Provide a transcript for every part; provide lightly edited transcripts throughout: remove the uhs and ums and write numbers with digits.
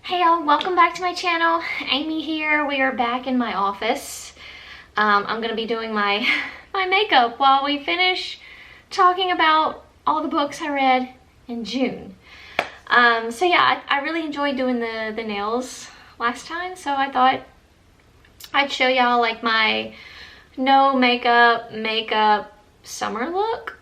Hey y'all, welcome back to my channel. Aimee here. We are back in my office. I'm gonna be doing my makeup while we finish talking about all the books I read in June. So yeah, I really enjoyed doing the nails last time, so I thought I'd show y'all like my no makeup summer look.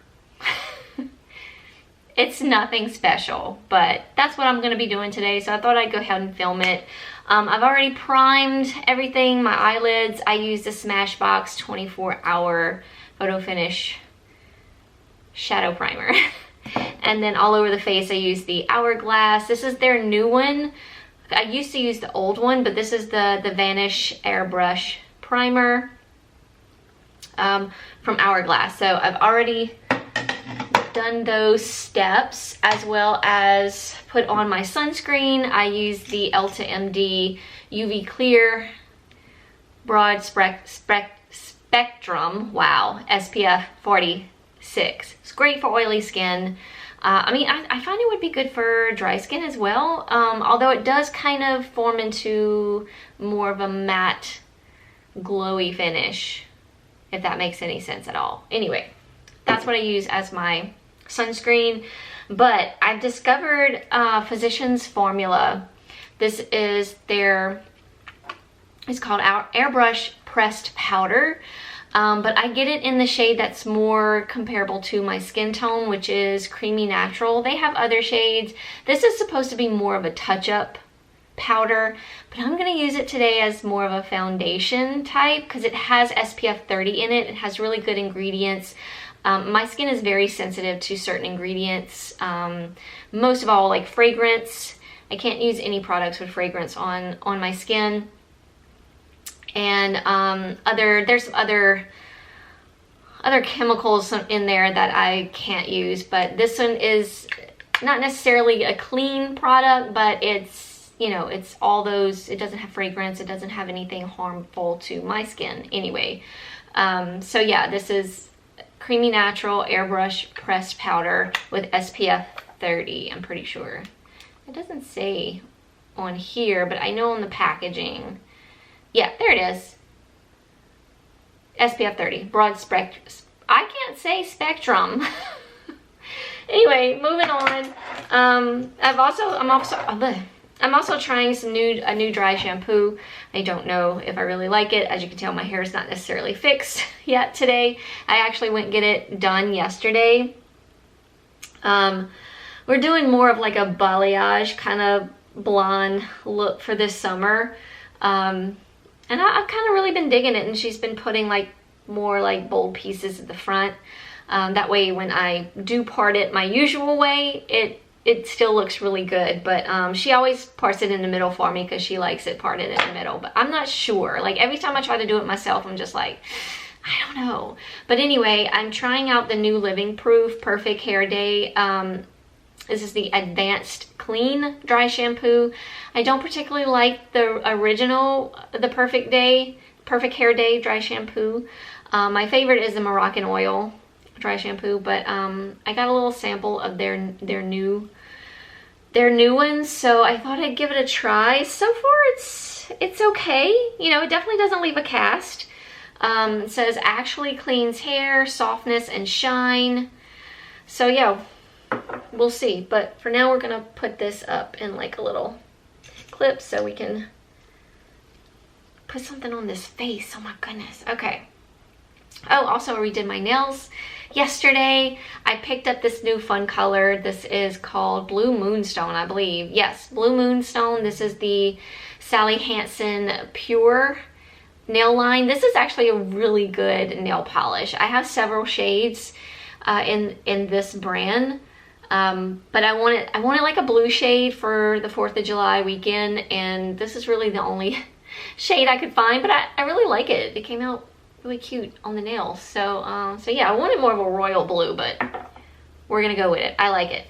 It's nothing special, but that's what I'm going to be doing today, so I thought I'd go ahead and film it. I've already primed everything, my eyelids. I used the Smashbox 24-hour Photo Finish Shadow Primer. And then all over the face, I used the Hourglass. This is their new one. I used to use the old one, but this is the Vanish Airbrush Primer from Hourglass. So I've already done those steps, as well as put on my sunscreen. I used the Elta MD UV Clear Broad Spectrum, wow, SPF 46. It's great for oily skin. I mean, I find it would be good for dry skin as well, although it does kind of form into more of a matte, glowy finish, if that makes any sense at all. Anyway, that's what I use as my sunscreen. But I've discovered Physicians Formula. This is it's called Airbrush Pressed Powder, but I get it in the shade that's more comparable to my skin tone, which is Creamy Natural. They have other shades. This is supposed to be more of a touch-up powder, but I'm going to use it today as more of a foundation type because it has SPF 30 in it. It has really good ingredients. My skin is very sensitive to certain ingredients, most of all like fragrance. I can't use any products with fragrance on my skin. And there's some other chemicals in there that I can't use, but this one is not necessarily a clean product, but it's, you know, it's all those. It doesn't have fragrance, it doesn't have anything harmful to my skin anyway. So yeah, this is Creamy Natural Airbrush Pressed Powder with SPF 30, I'm pretty sure. It doesn't say on here, but I know on the packaging. Yeah, there it is. SPF 30, broad spectrum. I can't say spectrum. Anyway, moving on. I'm also trying a new dry shampoo. I don't know if I really like it. As you can tell, my hair is not necessarily fixed yet today. I actually went and get it done yesterday. We're doing more of like a balayage kind of blonde look for this summer. And I've kind of really been digging it, and she's been putting like more like bold pieces at the front. That way when I do part it my usual way, it still looks really good, but she always parts it in the middle for me because she likes it parted in the middle, but I'm not sure. Like every time I try to do it myself, I'm just like, I don't know. But anyway, I'm trying out the new Living Proof Perfect Hair Day. This is the Advanced Clean Dry Shampoo. I don't particularly like the original, the Perfect Hair Day Dry Shampoo. My favorite is the Moroccan Oil Dry Shampoo, but I got a little sample of their new ones, so I thought I'd give it a try. So far it's okay. You know, it definitely doesn't leave a cast. It says actually cleans hair, softness, and shine. So yeah, we'll see. But for now, we're gonna put this up in like a little clip so we can put something on this face. Oh my goodness. Okay. Oh, also I redid my nails yesterday. I picked up this new fun color. This is called Blue Moonstone, I believe. Yes, Blue Moonstone. This is the Sally Hansen Pure nail line. This is actually a really good nail polish. I have several shades in this brand, but I wanted like a blue shade for the 4th of July weekend, and this is really the only shade I could find, but I really like it. It came out really cute on the nails. So yeah, I wanted more of a royal blue, but we're gonna go with it. I like it.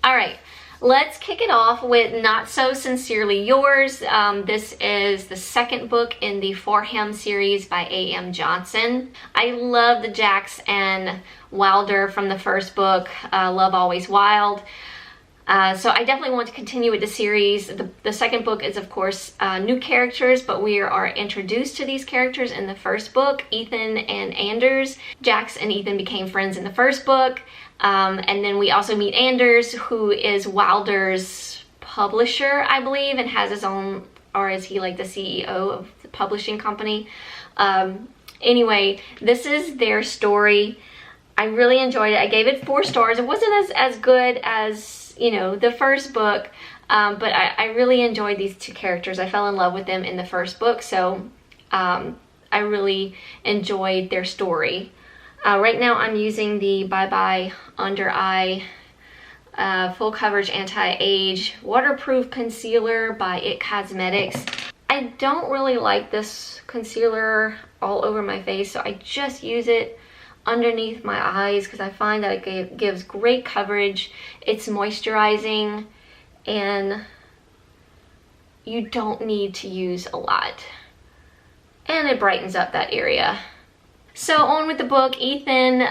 All right, let's kick it off with Not So Sincerely Yours. This is the second book in the For Him series by A.M. Johnson. I love the Jax and Wilder from the first book, Love Always Wild. So I definitely want to continue with the series. The second book is, of course, new characters, but we are introduced to these characters in the first book, Ethan and Anders. Jax and Ethan became friends in the first book. And then we also meet Anders, who is Wilder's publisher, I believe, and has his own, or is he like the CEO of the publishing company? Anyway, this is their story. I really enjoyed it. I gave it 4 stars. It wasn't as good as, you know, the first book, but I really enjoyed these 2 characters. I fell in love with them in the first book, so I really enjoyed their story. Right now I'm using the Bye Bye Under Eye Full Coverage Anti-Age Waterproof Concealer by IT Cosmetics. I don't really like this concealer all over my face, so I just use it underneath my eyes because I find that it gives great coverage. It's moisturizing and you don't need to use a lot, and it brightens up that area. So on with the book. Ethan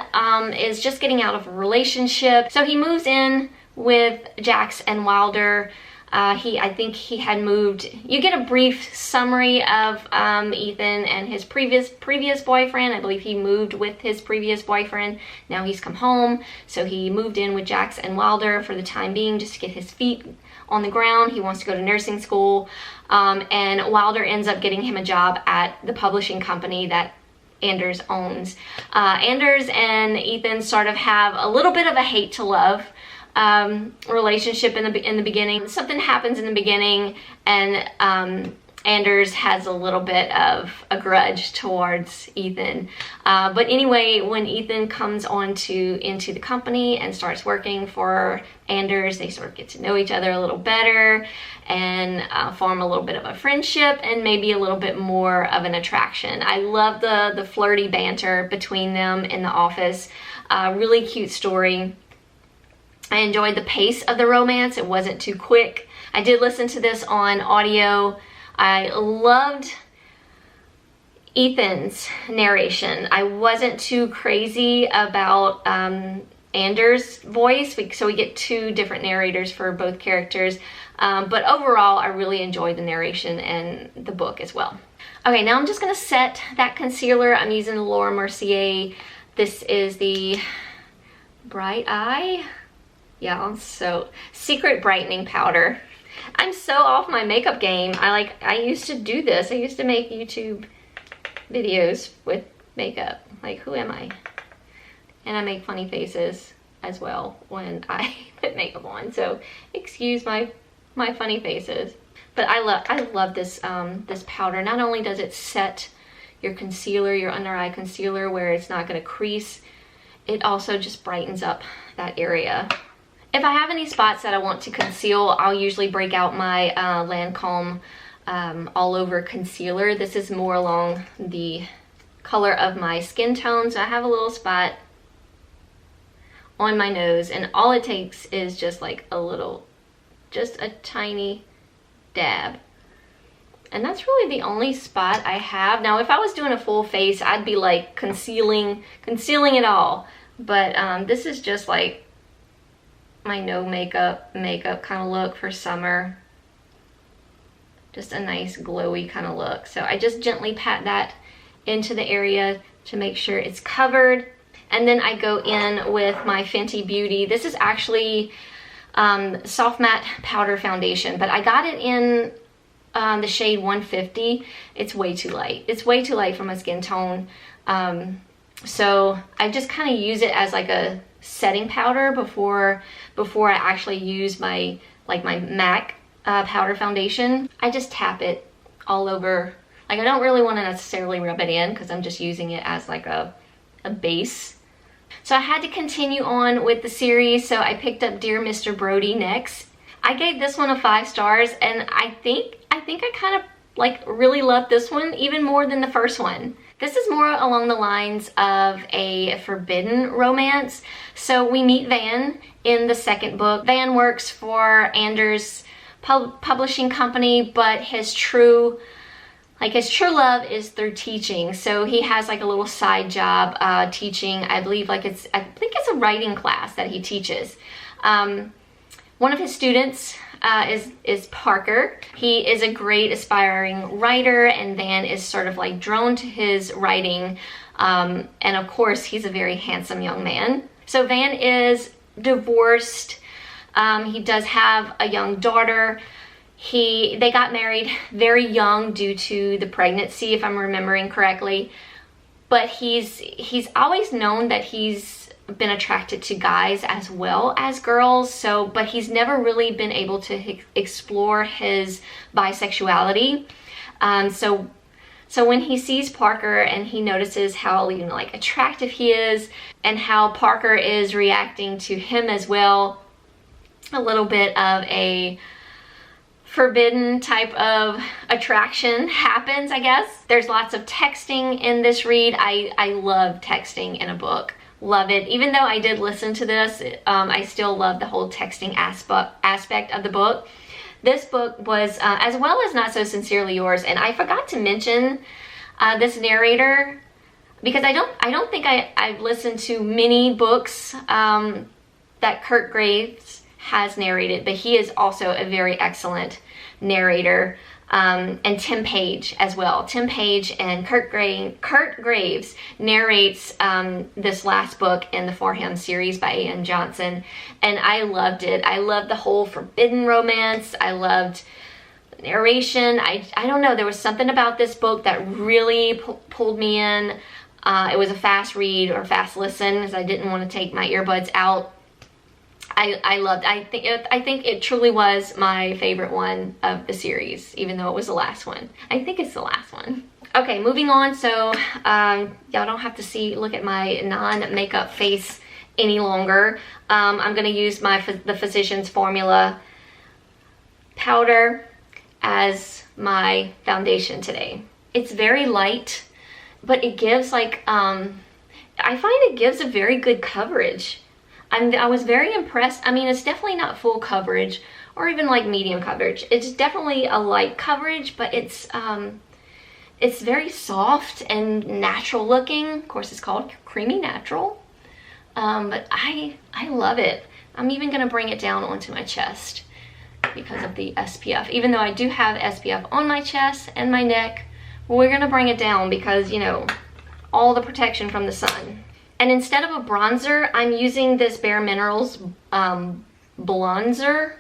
is just getting out of a relationship, so he moves in with Jax and Wilder. I think he had moved. You get a brief summary of Ethan and his previous boyfriend. I believe he moved with his previous boyfriend. Now he's come home, so he moved in with Jax and Wilder for the time being, just to get his feet on the ground. He wants to go to nursing school, and Wilder ends up getting him a job at the publishing company that Anders owns. Anders and Ethan sort of have a little bit of a hate to love relationship in the beginning. Something happens in the beginning, and Anders has a little bit of a grudge towards Ethan. But anyway, when Ethan comes into the company and starts working for Anders, they sort of get to know each other a little better and form a little bit of a friendship and maybe a little bit more of an attraction. I love the flirty banter between them in the office. Really cute story. I enjoyed the pace of the romance. It wasn't too quick. I did listen to this on audio. I loved Ethan's narration. I wasn't too crazy about Anders' voice, so we get 2 different narrators for both characters. But overall, I really enjoyed the narration and the book as well. Okay, now I'm just gonna set that concealer. I'm using the Laura Mercier. This is the Bright Eye. Yeah, so Secret Brightening Powder. I'm so off my makeup game. I used to do this. I used to make YouTube videos with makeup. Like, who am I? And I make funny faces as well when I put makeup on. So excuse my funny faces. But I love this this powder. Not only does it set your concealer, your under eye concealer, where it's not going to crease, it also just brightens up that area. If I have any spots that I want to conceal, I'll usually break out my Lancome All Over Concealer. This is more along the color of my skin tone, so I have a little spot on my nose, and all it takes is just like just a tiny dab. And that's really the only spot I have. Now, if I was doing a full face, I'd be like concealing it all. But this is just like my no makeup kind of look for summer. Just a nice glowy kind of look. So I just gently pat that into the area to make sure it's covered. And then I go in with my Fenty Beauty. This is actually Soft Matte Powder Foundation, but I got it in the shade 150. It's way too light. It's way too light for my skin tone. So I just kind of use it as like a setting powder before I actually use my MAC powder foundation. I just tap it all over. Like, I don't really want to necessarily rub it in because I'm just using it as like a base. So I had to continue on with the series, so I picked up Dear Mr. Brody next. I gave this one a 5 stars, and I think I kind of like really love this one even more than the first one. This is more along the lines of a forbidden romance. So we meet Van in the second book. Van works for Anders' publishing company, but his true love is through teaching. So he has like a little side job teaching. I think it's a writing class that he teaches. One of his students is Parker. He is a great aspiring writer, and Van is sort of like drawn to his writing. And of course, he's a very handsome young man. So Van is divorced. He does have a young daughter. They got married very young due to the pregnancy, if I'm remembering correctly. But he's always known that he's been attracted to guys as well as girls. But he's never really been able to explore his bisexuality. So when he sees Parker and he notices how, you know, like attractive he is and how Parker is reacting to him as well, a little bit of a forbidden type of attraction happens, I guess. There's lots of texting in this read. I love texting in a book. Love it. Even though I did listen to this, I still love the whole texting aspect of the book. This book was, as well as Not So Sincerely Yours, and I forgot to mention this narrator because I don't think I've listened to many books that Kurt Graves has narrated, but he is also a very excellent narrator. And Tim Page as well. Tim Page and Kurt Graves narrates this last book in the For Him series by A.N. Johnson, and I loved it. I loved the whole forbidden romance. I loved the narration. I don't know, there was something about this book that really pulled me in. It was a fast read or fast listen, as I didn't want to take my earbuds out. I loved it. I think it truly was my favorite one of the series, even though it was the last one. I think it's the last one. Okay, moving on. So y'all don't have to look at my non-makeup face any longer. I'm gonna use the Physicians Formula powder as my foundation today. It's very light, but it gives like, I find it gives a very good coverage. I was very impressed. I mean, it's definitely not full coverage or even like medium coverage. It's definitely a light coverage, but it's very soft and natural looking. Of course, it's called Creamy Natural. But I love it. I'm even gonna bring it down onto my chest because of the SPF. Even though I do have SPF on my chest and my neck, we're gonna bring it down because, you know, all the protection from the sun. And instead of a bronzer, I'm using this Bare Minerals Blonzer.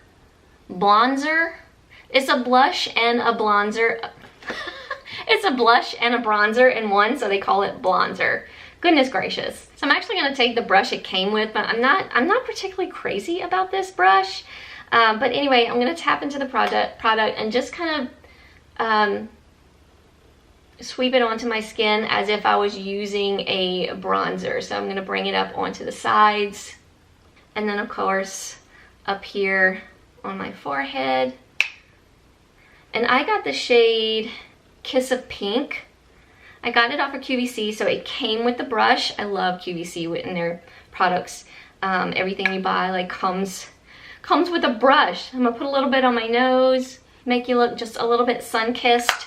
It's a blush and a bronzer. It's a blush and a bronzer in one, so they call it Blonzer. Goodness gracious. So I'm actually gonna take the brush it came with, but I'm not particularly crazy about this brush. But anyway, I'm gonna tap into the product and just kind of sweep it onto my skin as if I was using a bronzer. So I'm going to bring it up onto the sides, and then of course up here on my forehead. And I got the shade Kiss of Pink. I got it off of QVC, so it came with the brush. I love QVC in their products. Everything you buy like comes with a brush. I'm gonna put a little bit on my nose, make you look just a little bit sun-kissed.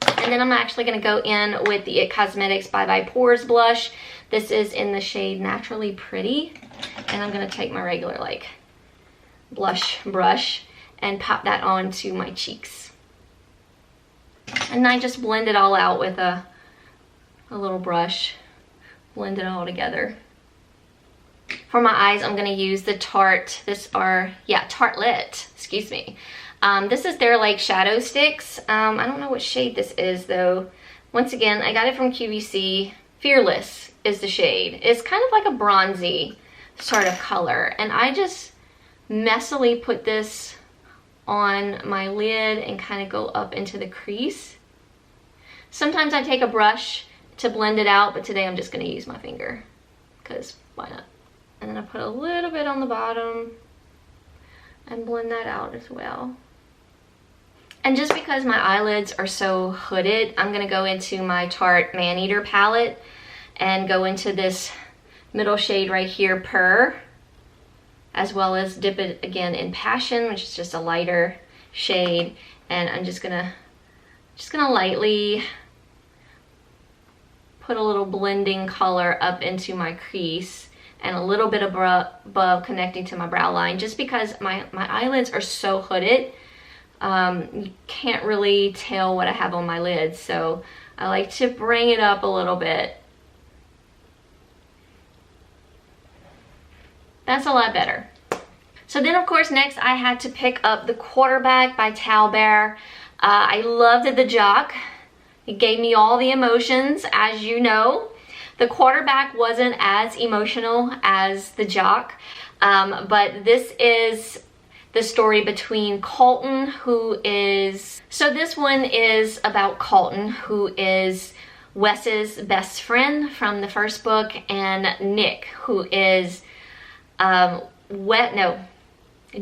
And then I'm actually going to go in with the IT Cosmetics Bye Bye Pores blush. This is in the shade Naturally Pretty. And I'm going to take my regular like blush brush and pop that onto my cheeks. And I just blend it all out with a little brush. Blend it all together. For my eyes, I'm going to use the Tartelette, excuse me. This is their like shadow sticks. I don't know what shade this is though. Once again, I got it from QVC. Fearless is the shade. It's kind of like a bronzy sort of color. And I just messily put this on my lid and kind of go up into the crease. Sometimes I take a brush to blend it out, but today I'm just going to use my finger because why not? And then I put a little bit on the bottom and blend that out as well. And just because my eyelids are so hooded, I'm going to go into my Tarte Maneater palette and go into this middle shade right here, Purr, as well as dip it again in Passion, which is just a lighter shade. And I'm just gonna lightly put a little blending color up into my crease and a little bit above connecting to my brow line, just because my eyelids are so hooded. You can't really tell what I have on my lids, so I like to bring it up a little bit. That's a lot better. So then, of course, next I had to pick up the Quarterback by Towelbear. I loved the Jock. It gave me all the emotions, as you know. The Quarterback wasn't as emotional as the Jock, but this is the story between Colton, who is... So this one is about Colton, who is Wes's best friend from the first book, and Nick, who is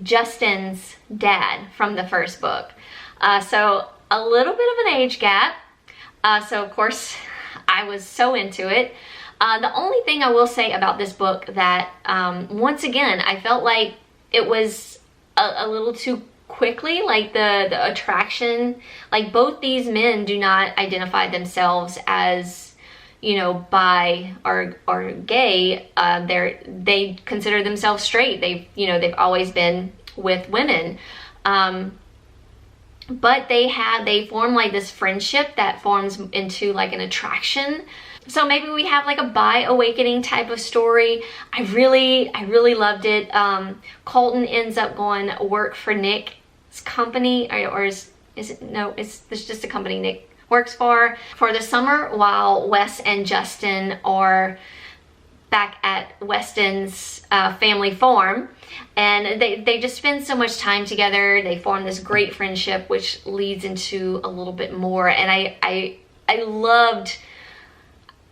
Justin's dad from the first book. So a little bit of an age gap. So of course I was so into it. The only thing I will say about this book that once again I felt like it was a little too quickly, like the attraction, like both these men do not identify themselves as, you know, bi or gay. They consider themselves straight. They've always been with women, but they form like this friendship that forms into like an attraction. So maybe we have like a bi awakening type of story. I really loved it. Colton ends up going work for Nick's company, or is it? No, it's just a company Nick works for the summer, while Wes and Justin are back at Weston's family farm, and they just spend so much time together. They form this great friendship, which leads into a little bit more. And I loved,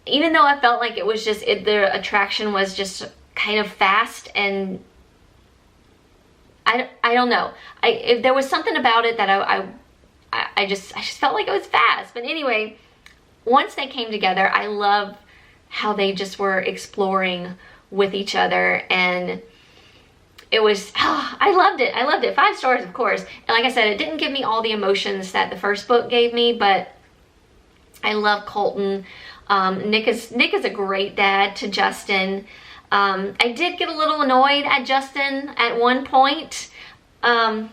even though I felt like it was just the attraction was just kind of fast, and I don't know, there was something about it that I just felt like it was fast. But anyway, once they came together, I love how they just were exploring with each other, and it was, I loved it. 5 stars, of course. And like I said, it didn't give me all the emotions that the first book gave me, but I love Colton. Nick is a great dad to Justin. I did get a little annoyed at Justin at one point. I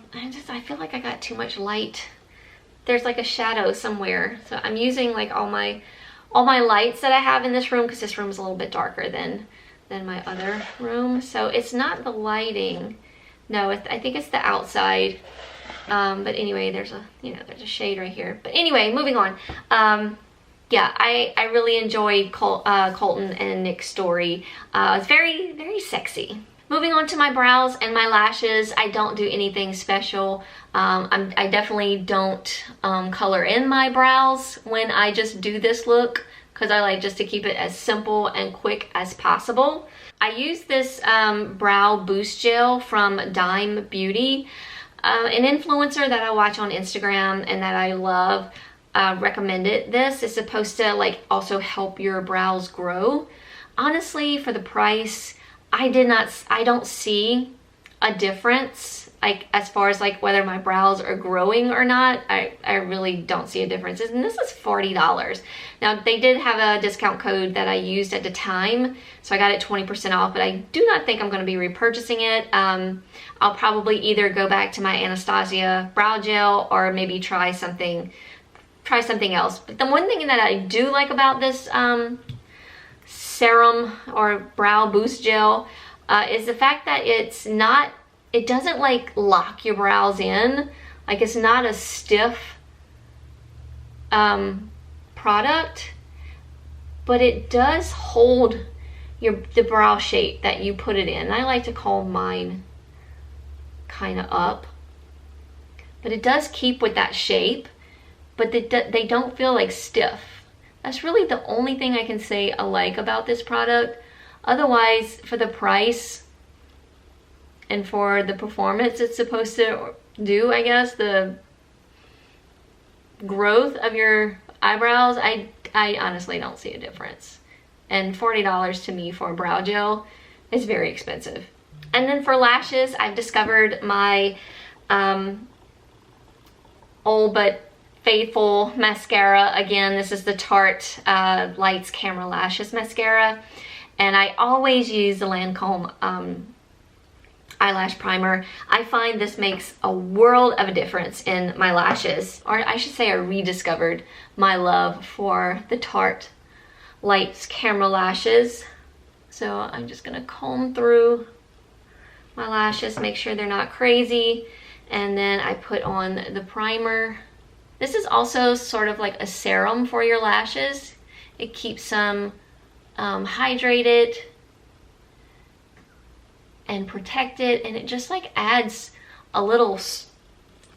feel like I got too much light. There's like a shadow somewhere, so I'm using like all my lights that I have in this room, because this room is a little bit darker than my other room. So it's not the lighting. No, I think it's the outside. But anyway, there's a shade right here. But anyway, moving on. Yeah, I really enjoyed Colton and Nick's story. It's very, very sexy. Moving on to my brows and my lashes, I don't do anything special. I definitely don't color in my brows when I just do this look, because I like just to keep it as simple and quick as possible. I use this brow boost gel from Dime Beauty, an influencer that I watch on Instagram and that I love. Recommended this. It's supposed to like also help your brows grow. Honestly, for the price, I don't see a difference, like as far as like whether my brows are growing or not. I really don't see a difference. And this is $40. Now they did have a discount code that I used at the time, so I got it 20% off, but I do not think I'm going to be repurchasing it. I'll probably either go back to my Anastasia brow gel or maybe try something else. But the one thing that I do like about this serum or brow boost gel is the fact that it doesn't like lock your brows in. Like, it's not a stiff product, but it does hold the brow shape that you put it in. I like to call mine kind of up, but it does keep with that shape, but they don't feel like stiff. That's really the only thing I can say I like about this product. Otherwise, for the price and for the performance it's supposed to do, I guess, the growth of your eyebrows, I honestly don't see a difference. And $40 to me for a brow gel is very expensive. And then for lashes, I've discovered my old but faithful mascara. Again, this is the Tarte Lights Camera Lashes mascara, And I always use the Lancome eyelash primer. I find this makes a world of a difference in my lashes. Or I should say I rediscovered my love for the Tarte Lights Camera Lashes. So I'm just gonna comb through my lashes, make sure they're not crazy, and then I put on the primer. This is also sort of like a serum for your lashes. It keeps them hydrated and protected, and it just like adds a little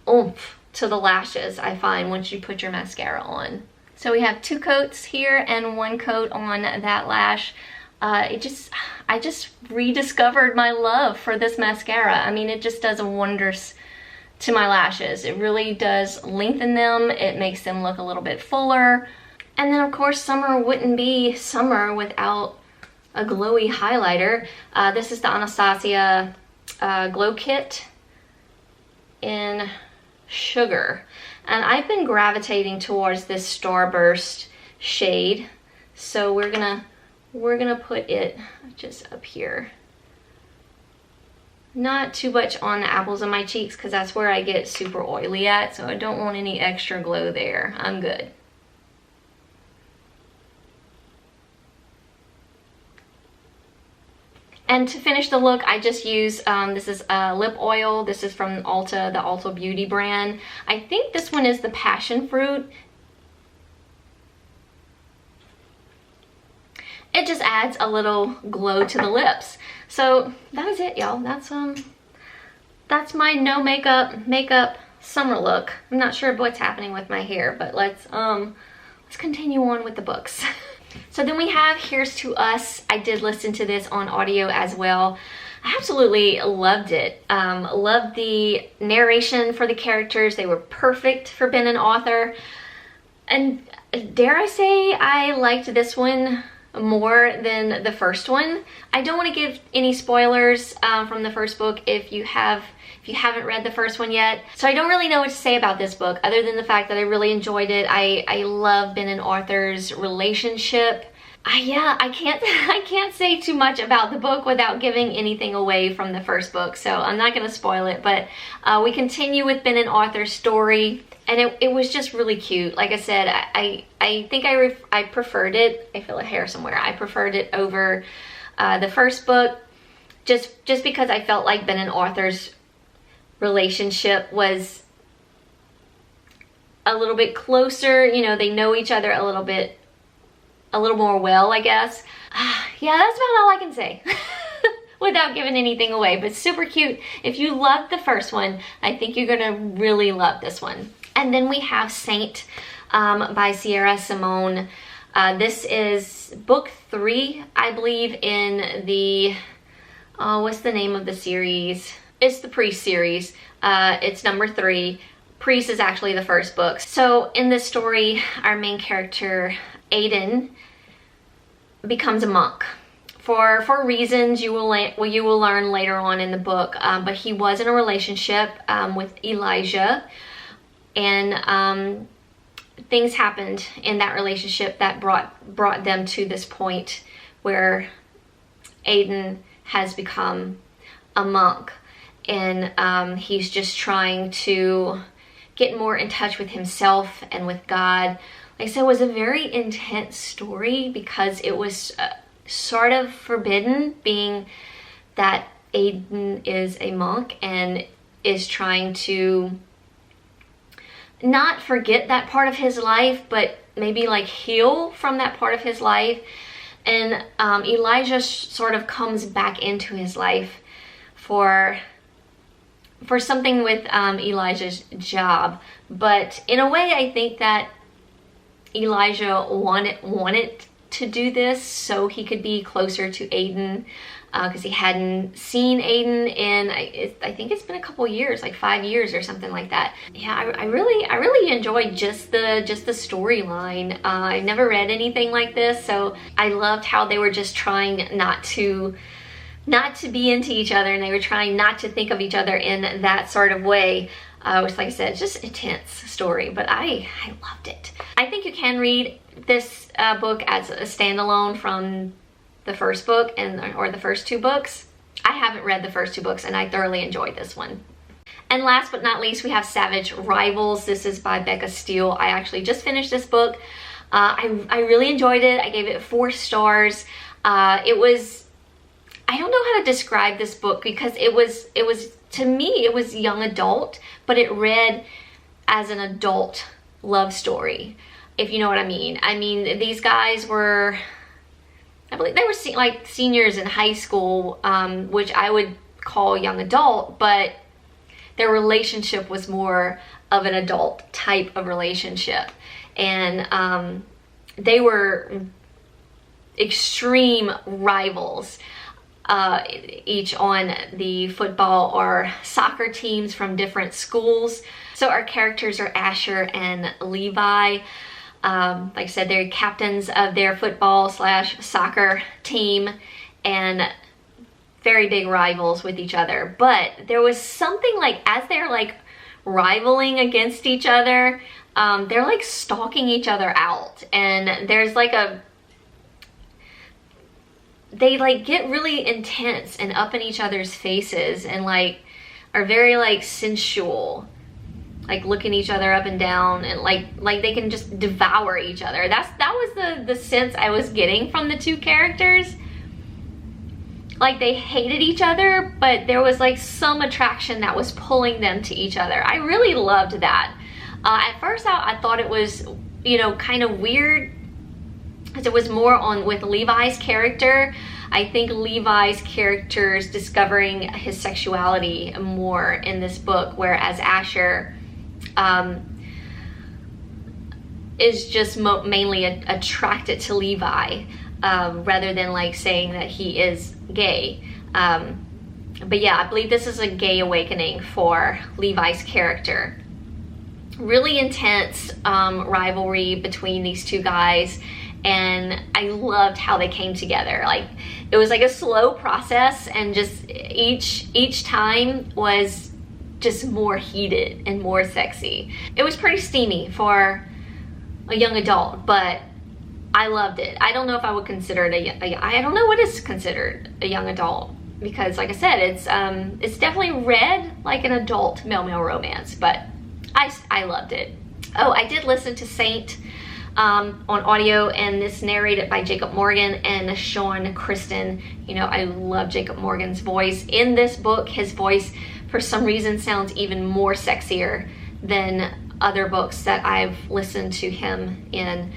oomph to the lashes, I find, once you put your mascara on. So we have 2 coats here and 1 coat on that lash. I just rediscovered my love for this mascara. I mean, it just does wonders to my lashes. It really does lengthen them. It makes them look a little bit fuller. And then of course, summer wouldn't be summer without a glowy highlighter. This is the Anastasia Glow Kit in Sugar. And I've been gravitating towards this Starburst shade. So we're gonna put it just up here. Not too much on the apples of my cheeks because that's where I get super oily at, so I don't want any extra glow there. I'm good. And to finish the look, I just use, this is lip oil. This is from Ulta, the Ulta Beauty brand. I think this one is the passion fruit. It just adds a little glow to the lips. So that is it, y'all. That's my no makeup summer look. I'm not sure what's happening with my hair, but let's continue on with the books. So then we have Here's to Us. I did listen to this on audio as well. I absolutely loved it. Loved the narration for the characters. They were perfect for being an author. And dare I say, I liked this one more than the first one. I don't want to give any spoilers from the first book if you haven't read the first one yet. So I don't really know what to say about this book other than the fact that I really enjoyed it. I love Ben and Arthur's relationship. I can't say too much about the book without giving anything away from the first book, so I'm not going to spoil it, but we continue with Ben and Arthur's story, and it was just really cute. Like I said, I think I preferred it. I feel a hair somewhere. I preferred it over the first book just because I felt like Ben and Arthur's relationship was a little bit closer. You know, they know each other a little more well, I guess. Yeah, that's about all I can say without giving anything away, but super cute. If you loved the first one, I think you're gonna really love this one. And then we have Saint by Sierra Simone. This is book 3, I believe, in the, what's the name of the series? It's the Priest series. It's number 3. Priest is actually the first book. So in this story, our main character, Aiden, becomes a monk for reasons you will learn later on in the book. But he was in a relationship with Elijah, and things happened in that relationship that brought them to this point where Aiden has become a monk, and he's just trying to get more in touch with himself and with God. Like I said, it was a very intense story because it was sort of forbidden, being that Aiden is a monk and is trying to not forget that part of his life, but maybe like heal from that part of his life. And Elijah sort of comes back into his life for something with Elijah's job. But in a way, I think that Elijah wanted to do this so he could be closer to Aiden, because he hadn't seen Aiden in, I think it's been a couple years, like 5 years or something like that. Yeah, I really enjoyed just the storyline. I never read anything like this, so I loved how they were just trying not to be into each other, and they were trying not to think of each other in that sort of way. Which, like I said, just intense story, but I loved it. I think you can read this book as a standalone from the first book or the first 2 books. I haven't read the first 2 books, and I thoroughly enjoyed this one. And last but not least, we have Savage Rivals. This is by Becca Steele. I actually just finished this book. I really enjoyed it. I gave it 4 stars. I don't know how to describe this book because it was to me, it was young adult, but it read as an adult love story, if you know what I mean. I mean, these guys were, I believe they were like seniors in high school, which I would call young adult, but their relationship was more of an adult type of relationship. And they were extreme rivals, each on the football or soccer teams from different schools. So our characters are Asher and Levi. Like I said, they're captains of their football/soccer team and very big rivals with each other. But there was something like, as they're like rivaling against each other, they're like stalking each other out. And there's like they like get really intense and up in each other's faces and like are very like sensual, like looking each other up and down, and like they can just devour each other. That was the sense I was getting from the 2 characters. Like they hated each other, but there was like some attraction that was pulling them to each other. I really loved that. At first I thought it was, you know, kind of weird, because it was more on with Levi's character. I think Levi's character is discovering his sexuality more in this book, whereas Asher is just mainly attracted to Levi, rather than like saying that he is gay. But yeah, I believe this is a gay awakening for Levi's character. Really intense rivalry between these 2 guys. And I loved how they came together. Like it was like a slow process, and just each time was just more heated and more sexy. It was pretty steamy for a young adult, but I loved it. I don't know if I would consider it I don't know what is considered a young adult, because like I said, it's definitely read like an adult male romance, but I loved it. Oh, I did listen to Saint on audio, and this narrated by Jacob Morgan and Sean Kristen. You know, I love Jacob Morgan's voice. In this book, his voice for some reason sounds even more sexier than other books that I've listened to him in.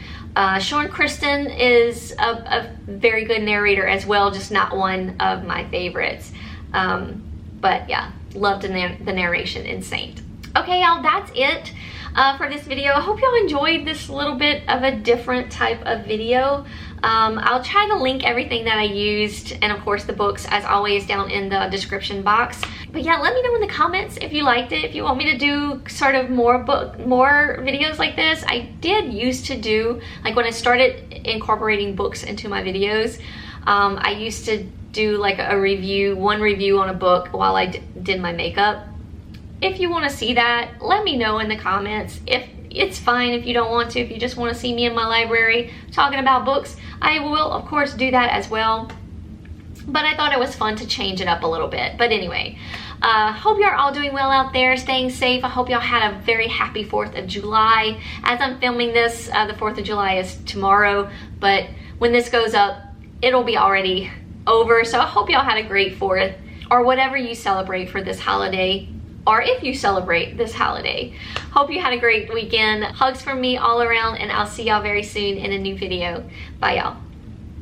Sean Kristen is a very good narrator as well, just not one of my favorites. But yeah, loved the narration in Saint. Okay, y'all, that's it for this video. I hope y'all enjoyed this little bit of a different type of video. I'll try to link everything that I used, and of course the books as always down in the description box. But yeah, let me know in the comments if you liked it, if you want me to do sort of more videos like this. I did used to do, like when I started incorporating books into my videos, I used to do like one review on a book while I did my makeup. If you want to see that, let me know in the comments. If it's fine if you don't want to, if you just want to see me in my library talking about books, I will of course do that as well. But I thought it was fun to change it up a little bit. But anyway, hope you're all doing well out there, staying safe. I hope y'all had a very happy 4th of July. As I'm filming this, the 4th of July is tomorrow, but when this goes up, it'll be already over. So I hope y'all had a great 4th, or whatever you celebrate for this holiday, or if you celebrate this holiday. Hope you had a great weekend. Hugs from me all around, and I'll see y'all very soon in a new video. Bye, y'all.